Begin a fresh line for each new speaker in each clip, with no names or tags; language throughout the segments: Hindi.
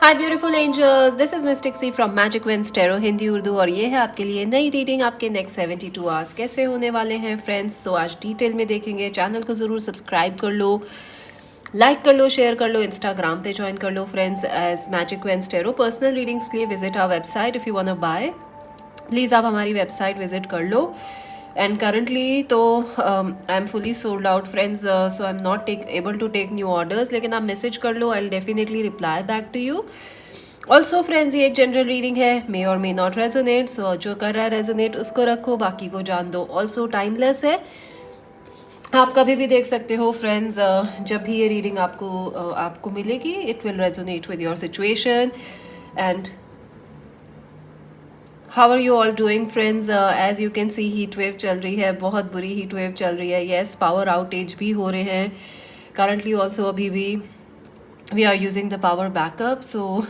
Hi beautiful angels, this is Mystic Sea from Magic winds Tarot Hindi Urdu और ये है आपके लिए नई रीडिंग। आपके नेक्स्ट 72 आवर्स कैसे होने वाले हैं फ्रेंड्स, तो आज डिटेल में देखेंगे। चैनल को ज़रूर सब्सक्राइब कर लो, लाइक कर लो, शेयर कर लो, इंस्टाग्राम पे ज्वाइन कर लो friends as magic winds tarot. Personal readings के लिए visit our website if you want to buy, please आप हमारी वेबसाइट विजिट कर लो। एंड करंटली तो I am fully sold out friends, so I am not able to take new orders, लेकिन आप मैसेज कर लो, I will definitely reply back to you. Also friends, ये एक जनरल रीडिंग है, मे और मे नॉट रेजोनेट, सो जो कर रहा है रेजोनेट उसको रखो, बाकी को जान दो। ऑल्सो टाइमलेस है, आप कभी भी देख सकते हो फ्रेंड्स। जब भी ये रीडिंग आपको मिलेगी, it will resonate with your situation. And how are you all doing friends? As you can see heat wave चल रही है, बहुत बुरी हीट वेव चल रही है। येस, पावर आउटेज भी हो रहे हैं करंटली ऑल्सो, अभी भी we are using the power backup. So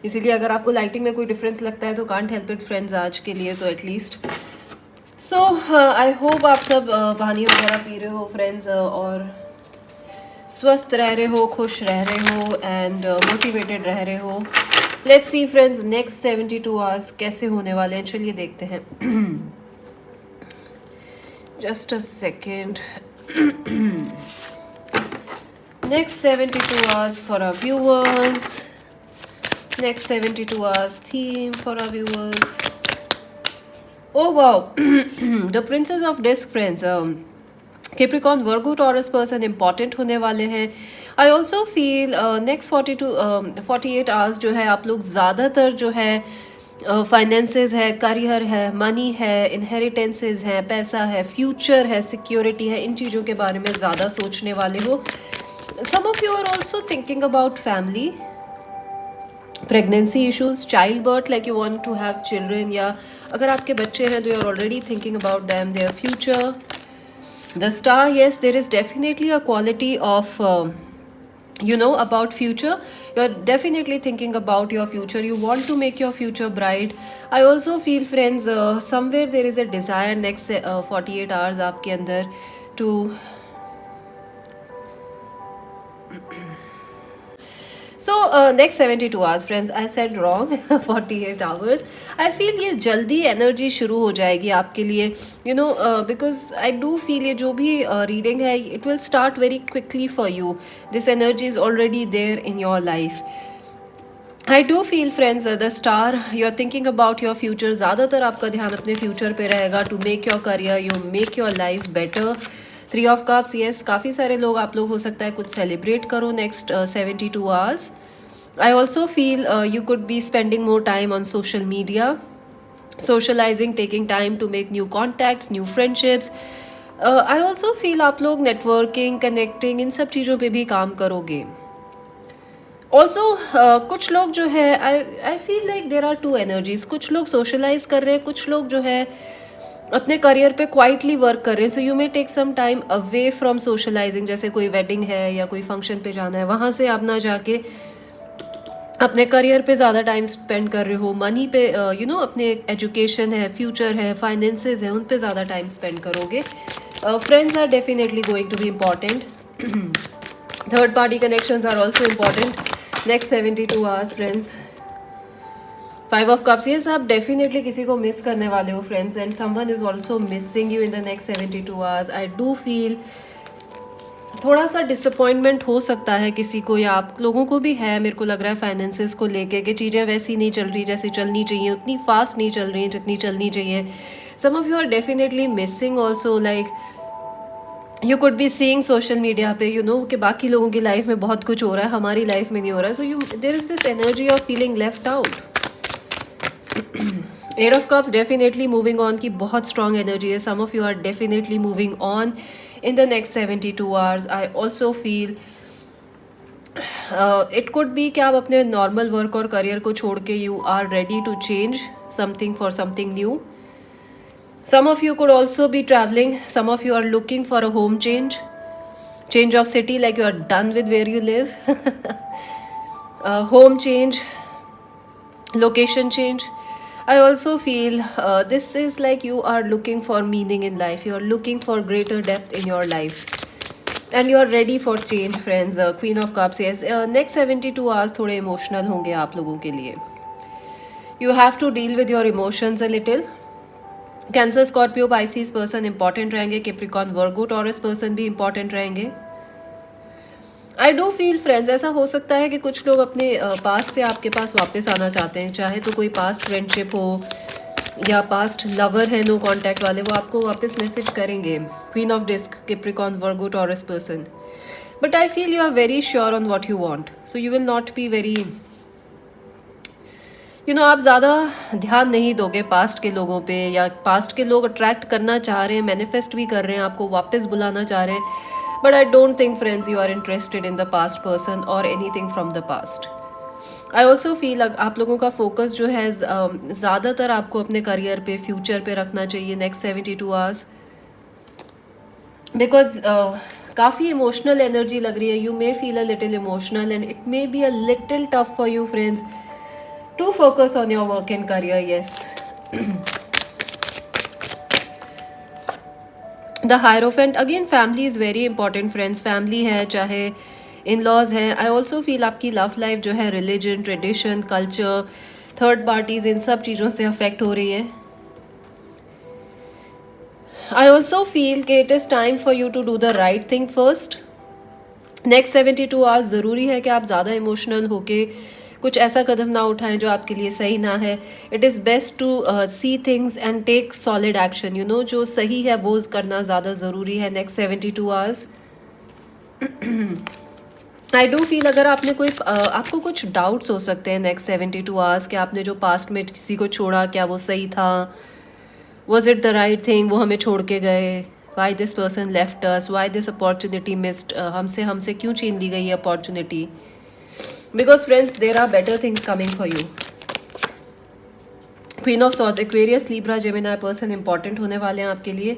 इसीलिए अगर आपको लाइटिंग में कोई डिफरेंस लगता है तो कांट हेल्प इट फ्रेंड्स, आज के लिए तो एटलीस्ट। सो आई होप आप सब पानी वगैरह पी रहे हो फ्रेंड्स, और स्वस्थ रह रहे हो, खुश रह रहे हो एंड मोटिवेटेड रह रहे हो। Let's see friends, next 72 hours कैसे होने वाले हैं, चलिए देखते हैं। Just a second. Next 72 hours for our viewers. Next 72 hours theme for our viewers. Oh wow, the Princess of Disc friends. Capricorn, Virgo, Taurus person important होने वाले हैं। I also feel next 48 hours जो है, आप लोग ज़्यादातर जो है फाइनेंसेस है, करियर है, मनी है, इनहेरिटेंसेस है, पैसा है, फ्यूचर है, सिक्योरिटी है, इन चीज़ों के बारे में ज़्यादा सोचने वाले हो। Some of you are also thinking about family, pregnancy issues, childbirth, like you want to have children, या अगर आपके बच्चे हैं तो you are already thinking about them, their future. The star, yes, there is definitely a quality of about future. You are definitely thinking about your future. You want to make your future bright. I also feel friends, somewhere there is a desire next 48 hours आपके अंदर to So next 72 hours friends, I said wrong 48 hours. I feel ये जल्दी एनर्जी शुरू हो जाएगी आपके लिए, because I do feel ये जो भी रीडिंग है, it will start very quickly for you. This energy is already there in your life. I do feel friends, the star, you're thinking about your future. ज़्यादातर आपका ध्यान अपने फ्यूचर पे रहेगा, to make your career, you make your life better. 3 of Cups, yes, काफ़ी सारे लोग आप लोग हो सकता है कुछ सेलिब्रेट करो next 72 hours. I also feel you could be spending more time on social media, socializing, taking time to make new contacts, new friendships. I also feel आप लोग नेटवर्किंग, कनेक्टिंग, इन सब चीज़ों पे भी काम करोगे। ऑल्सो कुछ लोग जो है, I feel like there are 2 energies. कुछ लोग सोशलाइज कर रहे हैं, कुछ लोग जो है अपने करियर पे क्वाइटली वर्क कर रहे हैं। So you may take some time away from socializing, जैसे कोई वेडिंग है या कोई फंक्शन पे जाना है, वहाँ से आप ना जाके अपने करियर पे ज़्यादा टाइम स्पेंड कर रहे हो। मनी पे अपने एजुकेशन है, फ्यूचर है, फाइनेंसेस है, उन पे ज़्यादा टाइम स्पेंड करोगे। Friends are definitely going to be important. Third party connections are also important next 72 hours friends. 5 of Cups, yes, आप डेफिनेटली किसी को मिस करने वाले हो friends, and someone is also missing you in the next 72 hours. I do feel थोड़ा सा डिसअपॉइंटमेंट हो सकता है किसी को, या आप लोगों को भी है, मेरे को लग रहा है फाइनेंसेस को लेके कि चीज़ें वैसी नहीं चल रही जैसे चलनी चाहिए, उतनी फास्ट नहीं चल रही हैं जितनी चलनी चाहिए। Some of you are definitely missing also, like you could be seeing social media पे कि बाकी लोगों की लाइफ में बहुत कुछ हो रहा है, हमारी लाइफ में नहीं हो रहा है। So there is this energy of feeling left out. 8 of Cups, definitely moving on की बहुत strong energy है। Some of you are definitely moving on in the next 72 hours. I also feel it could be कि आप अपने normal work और career को छोड़ के you are ready to change something for something new. Some of you could also be traveling. Some of you are looking for a home change of city, like you are done with where you live. Home change, location change. I also feel this is like you are looking for meaning in life. You are looking for greater depth in your life. And you are ready for change friends. Queen of cups. Yes, next 72 hours थोड़े इमोशनल होंगे आप लोगों के लिए. You have to deal with your emotions a little. Cancer, Scorpio, Pisces person important रहेंगे. कैप्रिकॉर्न, वर्गो, टॉरस पर्सन भी इंपॉर्टेंट रहेंगे. आई डू फील फ्रेंड्स, ऐसा हो सकता है कि कुछ लोग अपने पास्ट से आपके पास वापस आना चाहते हैं. चाहे तो कोई पास्ट फ्रेंडशिप हो या पास्ट लवर है नो कांटेक्ट वाले, वो आपको वापस मैसेज करेंगे. Queen of disc, Capricorn, Virgo, Taurus person. But I feel you are very sure on what you want, so you will not be very आप ज़्यादा ध्यान नहीं दोगे पास्ट के लोगों पे, या पास्ट के लोग अट्रैक्ट करना चाह रहे हैं, मैनिफेस्ट भी कर रहे हैं, आपको वापस बुलाना चाह रहे हैं. But I don't think friends you are interested in the past person और anything from the past. I also feel आप लोगों का फोकस जो है ज़्यादातर आपको अपने करियर पे, फ्यूचर पे रखना चाहिए नेक्स्ट 72 आवर्स. बिकॉज काफ़ी इमोशनल एनर्जी लग रही है. You may feel a little emotional and it may be a little tough for you friends to focus on your work and career. Yes. The Hierophant, again family is very important friends. family है, चाहे in-laws हैं. I also feel आपकी love life जो है religion, tradition, culture, third parties, इन सब चीज़ों से affect हो रही है. I also feel कि it is time for you to do the right thing first. Next 72 hours ज़रूरी है कि आप ज़्यादा emotional होके कुछ ऐसा कदम ना उठाएं जो आपके लिए सही ना है. It is best to see things and take solid action. जो सही है वो करना ज़्यादा ज़रूरी है next 72 hours. I do feel अगर आपने आपको कुछ डाउट्स हो सकते हैं नेक्स्ट 72 आवर्स कि आपने जो पास्ट में किसी को छोड़ा, क्या वो सही था, was it the right thing, वो हमें छोड़ के गए, why this person left us, why this opportunity missed, हमसे क्यों छीन ली गई ये opportunity. Because friends, there are better things coming for you. Queen of Swords, Aquarius, Libra, Gemini person important होने वाले हैं आपके लिए.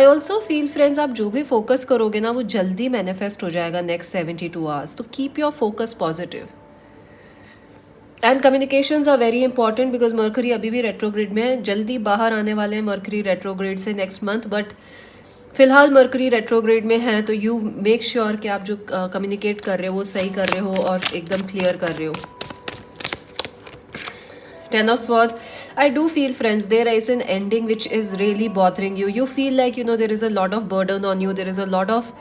I also feel friends, आप जो भी फोकस करोगे ना वो जल्दी मैनिफेस्ट हो जाएगा नेक्स्ट 72 आवर्स. तो keep your focus positive. And communications are very important because Mercury अभी भी रेट्रोग्रेड में है. जल्दी बाहर आने वाले हैं मर्करी रेट्रोग्रेड से नेक्स्ट मंथ. बट फिलहाल मर्करी रेट्रोग्रेड में है तो यू मेक श्योर कि आप जो कम्युनिकेट कर रहे हो वो सही कर रहे हो और एकदम क्लियर कर रहे हो. 10 of Swords, I do feel friends there is an ending which is really bothering you. You feel like there is a lot of burden on you. There is a lot of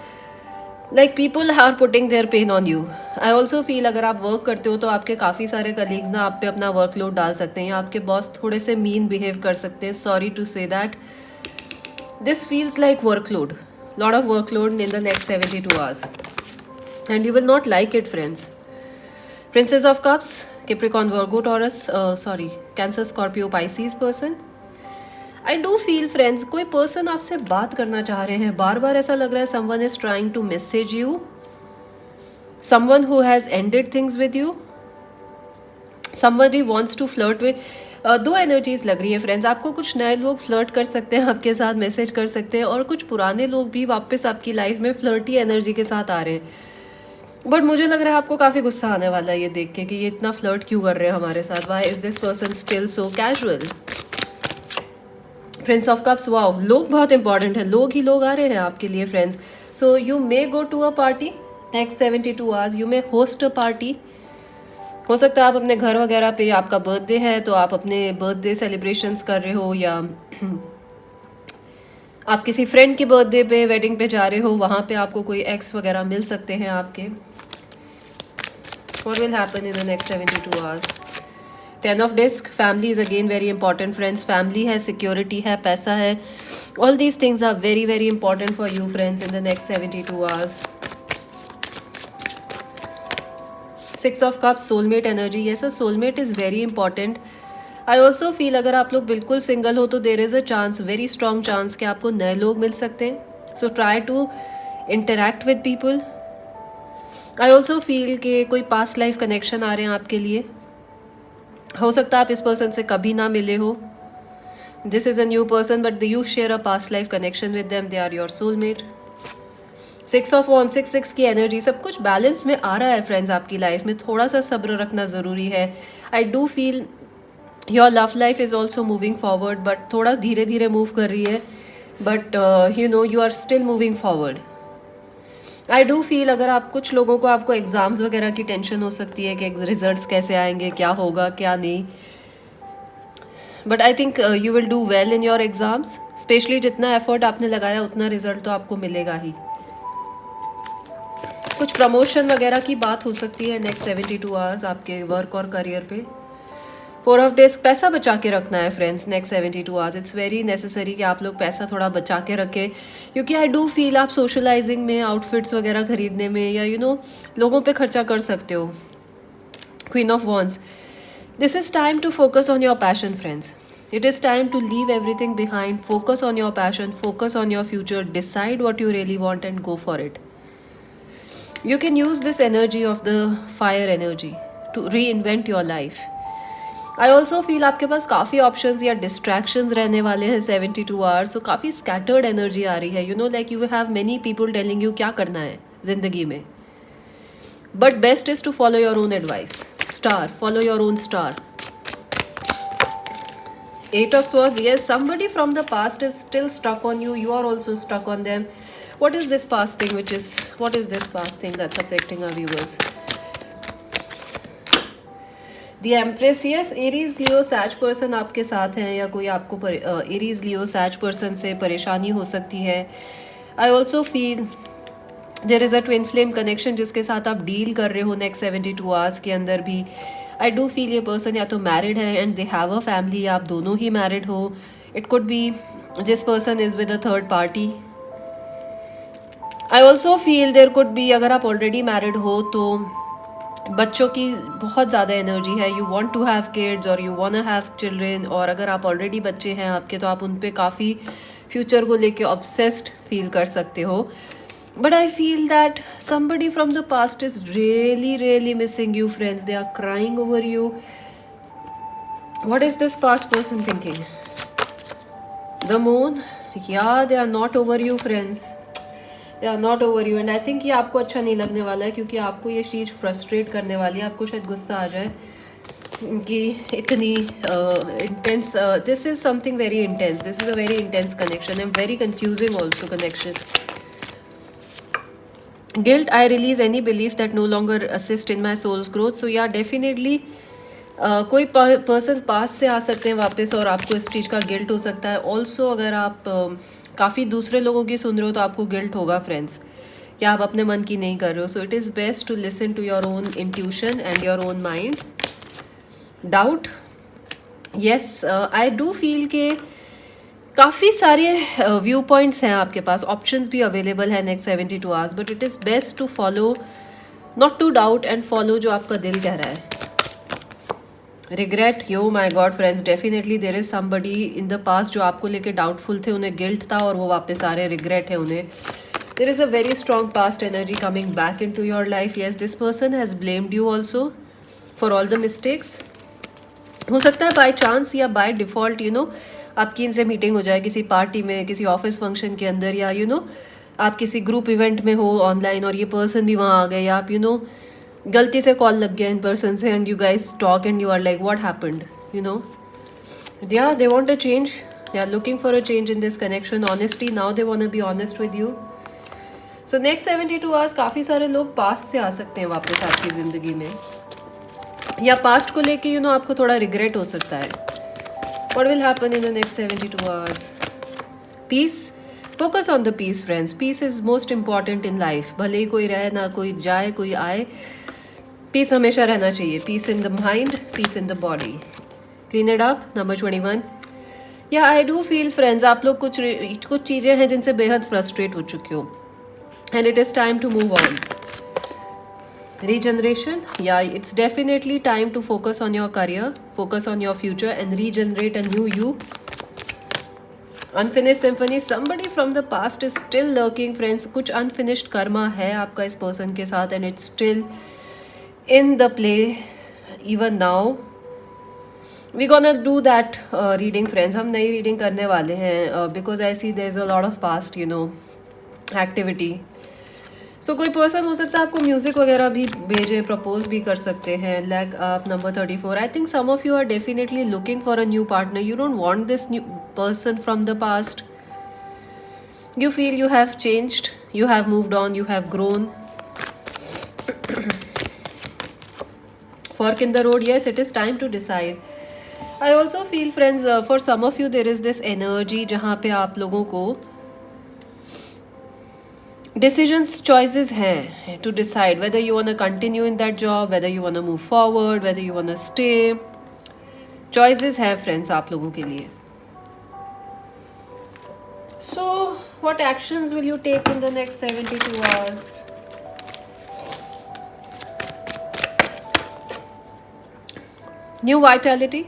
like people are putting their pain on you. I also feel अगर आप वर्क करते हो तो आपके काफ़ी सारे कलीग्स ना आप पे अपना वर्कलोड डाल सकते हैं या आपके बॉस थोड़े से मीन बिहेव कर सकते हैं. Sorry to say that. This feels like workload, lot of workload in the next 72 hours and you will not like it friends. Princess of Cups, Capricorn, Virgo, Taurus, Cancer, Scorpio, Pisces person. I do feel friends कोई person आपसे बात करना चाह रहे हैं. बार बार ऐसा लग रहा है someone is trying to message you, someone who has ended things with you, somebody wants to flirt with. दो एनर्जीज लग रही है फ्रेंड्स. आपको कुछ नए लोग फ्लर्ट कर सकते हैं आपके साथ, मैसेज कर सकते हैं, और कुछ पुराने लोग भी वापस आपकी लाइफ में फ्लर्टी एनर्जी के साथ आ रहे हैं. बट मुझे लग रहा है आपको काफ़ी गुस्सा आने वाला है ये देख के कि ये इतना फ्लर्ट क्यों कर रहे हैं हमारे साथ. Why is this person still so casual. Prince of cups, wow, लोग बहुत इंपॉर्टेंट है. लोग ही लोग आ रहे हैं आपके लिए friends. So you may go to a party next 72 hours. You may host a party. हो सकता है आप अपने घर वगैरह पे, आपका बर्थडे है तो आप अपने बर्थडे सेलिब्रेशंस कर रहे हो, या आप किसी फ्रेंड की बर्थडे पे, वेडिंग पे जा रहे हो, वहाँ पे आपको कोई एक्स वगैरह मिल सकते हैं आपके. What will happen in the next 72 hours. 10 of disc, family is again very important friends. Family है, सिक्योरिटी है, पैसा है. All these things are very very important for you friends in the next 72 hours. 6 of Cups, soulmate energy. Yes, a soulmate is very important. I also feel अगर आप लोग बिल्कुल सिंगल हो तो there is a chance, very strong chance कि आपको नए लोग मिल सकते हैं. So try to interact with people. I also feel कि कोई past life connection आ रहे हैं आपके लिए. हो सकता है आप इस पर्सन से कभी ना मिले हो. This is a new person but you share a past life connection with them. They are your soulmate. 6 of Wands, 6 की एनर्जी. सब कुछ बैलेंस में आ रहा है फ्रेंड्स आपकी लाइफ में. थोड़ा सा सब्र रखना ज़रूरी है. I do feel your love life is also moving forward, but थोड़ा धीरे धीरे मूव कर रही है. But you are still moving forward. I do feel अगर आप कुछ लोगों को आपको एग्ज़ाम्स वगैरह की टेंशन हो सकती है कि रिजल्ट्स कैसे आएंगे, क्या होगा क्या नहीं, but I think you will do well in your exams. Specially जितना एफर्ट आपने लगाया उतना रिजल्ट तो आपको मिलेगा ही। कुछ प्रमोशन वगैरह की बात हो सकती है नेक्स्ट 72 आवर्स आपके वर्क और करियर पे। 4 ऑफ डेज पैसा बचा के रखना है friends next 72 hours. It's very necessary कि आप लोग पैसा थोड़ा बचा के रखें, क्योंकि आई डू फील आप सोशलाइजिंग में, आउटफिट्स वगैरह खरीदने में, या लोगों पे खर्चा कर सकते हो। Queen of wands, this is time to focus on your passion friends. It is time to leave everything behind, focus on your passion, focus on your future, decide what you really want and go for it. You can use this energy of the fire energy to reinvent your life. I also feel आपके पास काफ़ी options या distractions रहने वाले हैं 72 hours, so काफ़ी scattered energy आ रही है, like you have many people telling you क्या करना है ज़िंदगी में, but best is to follow your own advice. Star, follow your own star. 8 of Swords, yes, somebody from the past is still stuck on you, you are also stuck on them. What is this past thing that's affecting our viewers? The Empress, yes, Aries, Leo, Sag person आपके साथ हैं, या कोई आपको Aries, Leo, Sag person से परेशानी हो सकती है। I also feel there is a twin flame connection जिसके साथ आप डील कर रहे हो नेक्स्ट 72 आवर्स के अंदर भी। आई डू फील ये पर्सन या तो मैरिड है and they have a family, या आप दोनों ही मैरिड हो। It could be this person is with a third party. I also feel there could be, अगर आप ऑलरेडी मैरिड हो तो बच्चों की बहुत ज़्यादा एनर्जी है, you want to have kids और यू वॉन्ट हैव चिल्ड्रेन, और अगर आप ऑलरेडी बच्चे हैं आपके तो आप उन पर काफ़ी फ्यूचर को लेके ऑब्सेस्ड फील कर सकते हो। But I feel that somebody from the past is really missing you friends. They are crying over you. What is this past person thinking? The Moon, yeah, they are not over you friends. They are not over you, and I think ये आपको अच्छा नहीं लगने वाला है, क्योंकि आपको ये चीज़ फ्रस्ट्रेट करने वाली है। आपको शायद गुस्सा आ जाए कि इतनी intense, this is something very intense, this is a very intense connection and very confusing also connection. Guilt, I release any belief that no longer assist in my soul's growth. So yeah, definitely कोई पर्सन पास से आ सकते हैं वापस और आपको इस चीज़ का गिल्ट हो सकता है। ऑल्सो अगर आप काफ़ी दूसरे लोगों की सुन रहे हो तो आपको गिल्ट होगा फ्रेंड्स, कि आप अपने मन की नहीं कर रहे हो। So it is best to listen to your own intuition and your own mind. Doubt, yes, I do feel के काफ़ी सारे व्यू पॉइंट्स हैं आपके पास, ऑप्शंस भी अवेलेबल है next 72 hours, but it is best to follow, not to doubt, and follow जो आपका दिल कह रहा है। Regret, yo my god friends, definitely there is somebody in the past जो आपको लेके डाउटफुल थे, उन्हें गिल्ट था और वो वापस आ रहे, रिग्रेट है उन्हें। There is a very strong past energy coming back in to your life. Yes, this person has blamed you also for all the mistakes. हो सकता है बाय चांस या बाय डिफ़ॉल्ट आपकी इनसे मीटिंग हो जाए किसी पार्टी में, किसी ऑफिस फंक्शन के अंदर, या आप किसी ग्रुप इवेंट में हो ऑनलाइन और ये पर्सन भी वहाँ आ गए, या आप गलती से कॉल लग गया इन पर्सन से and you guys talk and you are like what happened, yeah, they want a change, they are looking for a change in this connection, honesty, now they want to be honest with you. So next 72 hours काफ़ी सारे लोग पास्ट से आ सकते हैं वापस आपकी ज़िंदगी में, या पास्ट को लेके आपको थोड़ा रिग्रेट हो सकता है। What will happen in the next 72 hours? Peace. Focus on the peace, friends. Peace is most important in life. भले ही कोई रहे ना कोई जाए कोई आए, पीस हमेशा रहना चाहिए। Peace in the mind, peace in the body. Clean it up, number 21। या आई डू फील फ्रेंड्स आप लोग कुछ चीज़ें हैं जिनसे बेहद फ्रस्ट्रेट हो चुके हो, and it is time to move on. Regeneration, yeah, it's definitely time to focus on your career, focus on your future and regenerate a new you. Unfinished symphony, somebody from the past is still lurking friends, कुछ unfinished karma है आपका इस person के साथ and it's still in the play even now. We gonna do that reading friends, हम नई reading करने वाले हैं because I see there's a lot of past activity. सो कोई पर्सन हो सकता है आपको म्यूज़िक वगैरह भी भेजे, प्रपोज भी कर सकते हैं। लाइक आप number 34, I think some of you are definitely looking for a new partner, you don't want this new person from the past. You feel you have changed, you have moved on, you have grown. Fork in the road, yes, it is time to decide. I also feel friends, for some of you there is this energy जहाँ पे आप लोगों को decisions, choices हैं to decide whether you want to continue in that job, whether you want to move forward, whether you want to stay. Choices हैं friends आप लोगों के लिए. So what actions will you take in the next 72 hours? New vitality.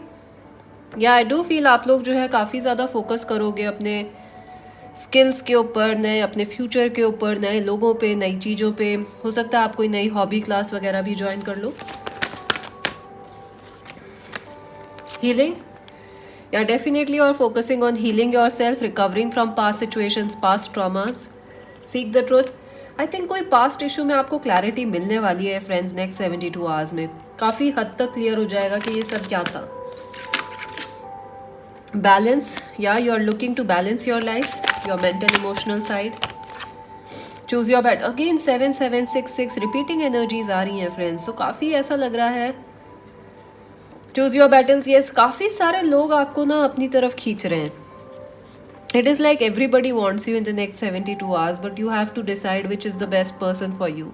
या आई डू फील आप लोग जो है काफ़ी ज़्यादा फोकस करोगे अपने स्किल्स के ऊपर, नए अपने फ्यूचर के ऊपर, नए लोगों पे, नई चीज़ों पे. हो सकता है आप कोई नई हॉबी क्लास वगैरह भी ज्वाइन कर लो. हीलिंग, या डेफिनेटली और focusing on healing your self, recovering from past situations, past traumas. Seek the truth. I think कोई पास्ट इशू में आपको क्लैरिटी मिलने वाली है फ्रेंड्स नेक्स्ट 72 आवर्स में. काफ़ी हद तक क्लियर हो जाएगा कि ये सब क्या था. Balance, yeah, you are looking to balance your life, your mental emotional side. Choose your bet. Again 7766 repeating energies आ रही हैं friends. So काफ़ी ऐसा लग रहा है. Choose your battles, yes, काफ़ी सारे लोग आपको ना अपनी तरफ खींच रहे हैं. It is like everybody wants you in the next 72 hours, but you have to decide which is the best person for you,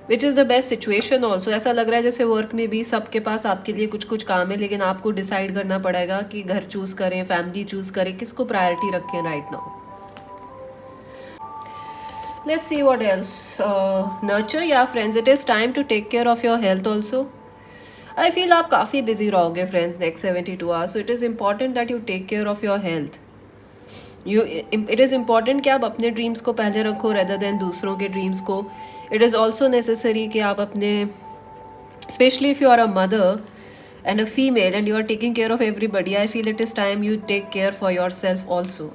which is the best situation also. ऐसा लग रहा है जैसे वर्क में भी सबके पास आपके लिए कुछ कुछ काम है, लेकिन आपको डिसाइड करना पड़ेगा कि घर चूज करें, फैमिली चूज करें, किसको प्रायोरिटी रखें right now. Let's see what else. Nurture, या friends it is time to take care of your health also. I feel आप काफ़ी बिजी रहोगे friends next 72 hours. So it is important that you take care of your health. It is important कि आप अपने ड्रीम्स को पहले रखो रेदर देन दूसरों के ड्रीम्स को. इट इज़ ऑल्सो नेसेसरी कि आप अपने, specially if you are a mother and a female and you are taking care of everybody, I feel it is time you take care for your self also.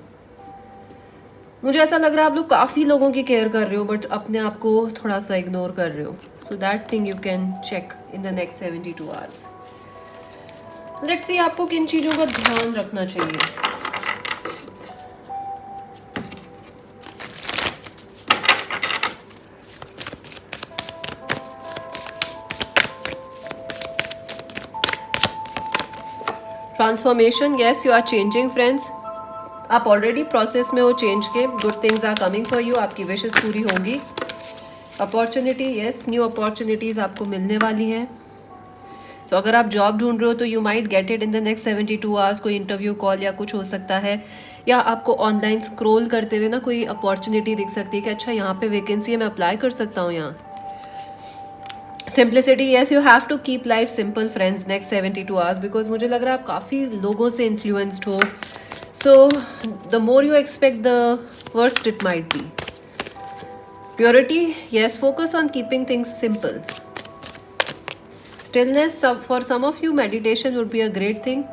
मुझे ऐसा लग रहा है आप लोग काफ़ी लोगों की केयर कर रहे हो बट अपने आप को थोड़ा सा इग्नोर कर रहे हो. So that thing you can check in the next 72 hours. Let's see आपको किन चीज़ों का ध्यान रखना चाहिए. Transformation, yes you are changing friends. आप ऑलरेडी प्रोसेस में हो चेंज के. Good things are coming for you. आपकी विशेस पूरी होंगी. अपॉर्चुनिटी, येस न्यू अपॉर्चुनिटीज़ आपको मिलने वाली हैं. सो अगर आप जॉब ढूंढ रहे हो तो you might get it in the next 72 hours. कोई इंटरव्यू कॉल या कुछ हो सकता है, या आपको ऑनलाइन स्क्रॉल करते हुए ना कोई अपॉर्चुनिटी दिख सकती है कि अच्छा यहाँ पे वैकेंसी है, मैं अप्लाई कर सकता हूँ यहाँ. Simplicity, yes you have to keep life simple friends next 72 hours, because मुझे लग रहा है आप काफ़ी लोगों से इन्फ्लुएंस्ड हो. So the more you expect the worst it might be. Purity, yes focus on keeping things simple. Stillness, for some of you meditation would be a great thing.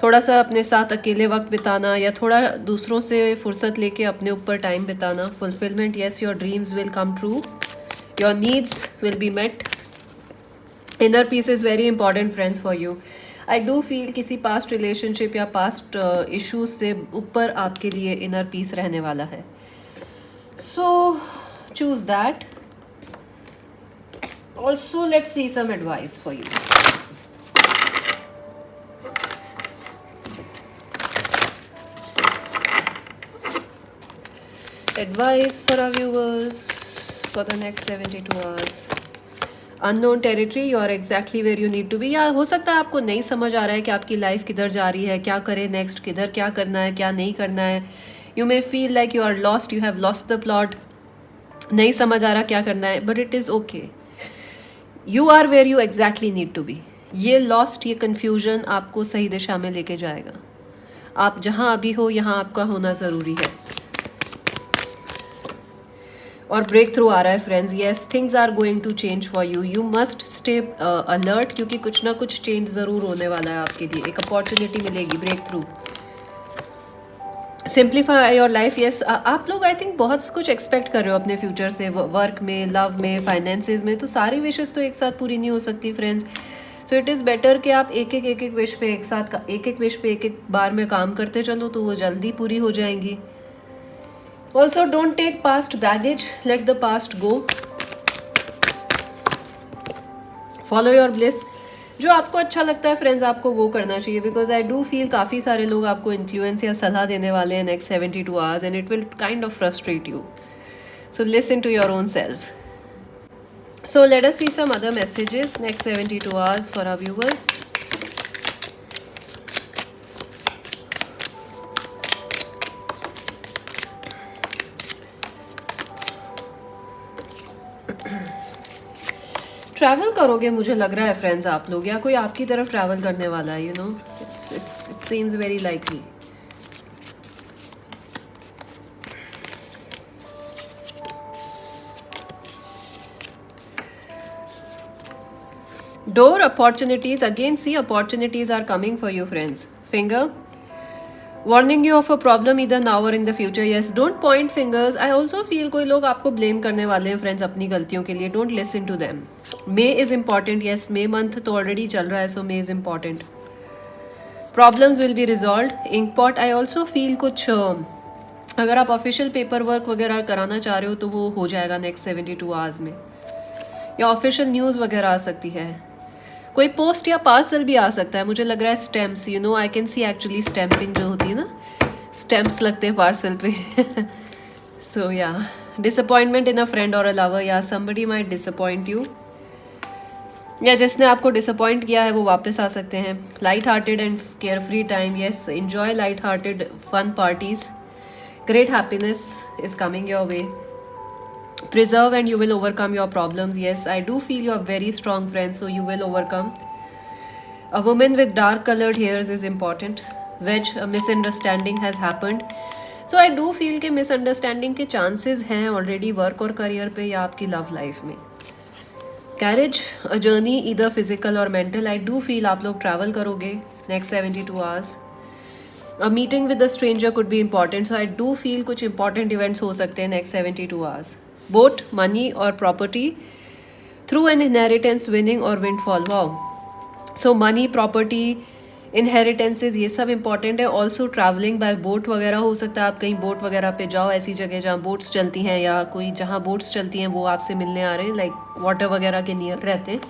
थोड़ा सा अपने साथ अकेले वक्त बिताना या थोड़ा दूसरों से फुर्सत लेके अपने ऊपर टाइम बिताना. Fulfilment, yes your dreams will come true. Your needs will be met. Inner peace is very important friends for you. I do feel किसी past relationship या past issues से ऊपर आपके लिए inner peace रहने वाला है. So choose that. Also let's see some advice for you. Advice for our viewers for the next 72 hours. Unknown territory, you are exactly where you need to be. या हो सकता है आपको नहीं समझ आ रहा है कि आपकी लाइफ किधर जा रही है, क्या करें नेक्स्ट, किधर क्या करना है, क्या नहीं करना है. You may feel like you are lost, you have lost the plot. नहीं समझ आ रहा क्या करना है, but it is okay. You are where you exactly need to be. ये लॉस्ट, ये कन्फ्यूजन आपको सही दिशा में लेके जाएगा. आप जहाँ अभी हो यहाँ आपका होना ज़रूरी है. और ब्रेक थ्रू आ रहा है friends. Yes things are going to change for you. You must stay alert, क्योंकि कुछ ना कुछ चेंज ज़रूर होने वाला है आपके लिए. एक अपॉर्चुनिटी मिलेगी, break through. Simplify your life, yes आप लोग आई थिंक बहुत कुछ एक्सपेक्ट कर रहे हो अपने फ्यूचर से, वर्क में, लव में, फाइनेंसेस में. तो सारी विशेस तो एक साथ पूरी नहीं हो सकती friends. So it is better कि आप एक एक विश पे एक साथ एक विश पे एक बार में काम करते चलो, तो वो जल्दी पूरी हो जाएंगी. Also don't take past baggage, let the past go. Follow your bliss. जो आपको अच्छा लगता है फ्रेंड्स, आपको वो करना चाहिए. बिकॉज आई डू फील काफ़ी सारे लोग आपको इन्फ्लुएंस या सलाह देने वाले हैं next 72 hours, and it will kind of frustrate you. So listen to your own self. So let us see some other messages next 72 hours for our viewers. Travel करोगे मुझे लग रहा है फ्रेंड्स आप लोग, या कोई आपकी तरफ ट्रैवल करने वाला है. It seems very likely. Door opportunities, again see opportunities are coming for you friends. Finger warning you of a problem either now or in the future. Yes, don't point fingers. I also feel कोई लोग आपको blame करने वाले हैं फ्रेंड्स अपनी गलतियों के लिए. Don't listen to them. May is important. Yes, May month तो already चल रहा है, so May is important. Problems will be resolved. Inkpot, I also feel कुछ अगर आप ऑफिशियल पेपर वर्क वगैरह कराना चाह रहे हो तो वो हो जाएगा नेक्स्ट 72 आवर्स में, या ऑफिशियल न्यूज़ वगैरह आ सकती है. कोई पोस्ट या पार्सल भी आ सकता है. मुझे लग रहा है stamps, I can see actually stamping जो होती है ना, स्टैम्प्स लगते हैं पार्सल पे. सो या डिसअपॉइंटमेंट इन अ फ्रेंड और अ लवर, या समबडी माइट डिसअपॉइंट यू, या जिसने आपको डिसअपॉइंट किया है वो वापस आ सकते हैं. Light hearted and care free time. Yes, enjoy light hearted fun parties. Great happiness is coming your way. Preserve and you will overcome your problems. Yes, I do feel you are very strong friends, so you will overcome. A woman with dark colored hairs is important. Which a misunderstanding has happened. So I do feel कि misunderstanding के chances हैं already work और career पे या आपकी love life में. Carriage, a journey either physical or mental. I do feel आप लोग travel करोगे next 72 hours. A meeting with a stranger could be important. So I do feel कुछ important events हो सकते हैं next 72 hours. Boat, money or property through an inheritance, winning or windfall. Wow. So money, property, inheritances ये सब important है. Also traveling by boat वगैरह हो सकता है. आप कहीं बोट वगैरह पे जाओ, ऐसी जगह जहाँ बोट्स चलती हैं, या कोई जहाँ बोट्स चलती हैं वो आपसे मिलने आ रहे हैं, लाइक वाटर वगैरह के नियर रहते हैं.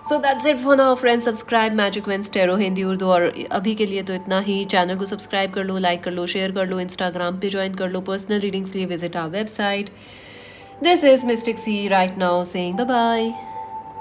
So that's it for now friends. Subscribe Magic Winds Tarot Hindi Urdu, और अभी के लिए तो इतना ही. चैनल को सब्सक्राइब कर लो, लाइक कर लो, शेयर कर लो, इंस्टाग्राम पे ज्वाइन कर लो. पर्सनल रीडिंग्स के लिए visit our website. This is Mystic C right now saying bye-bye.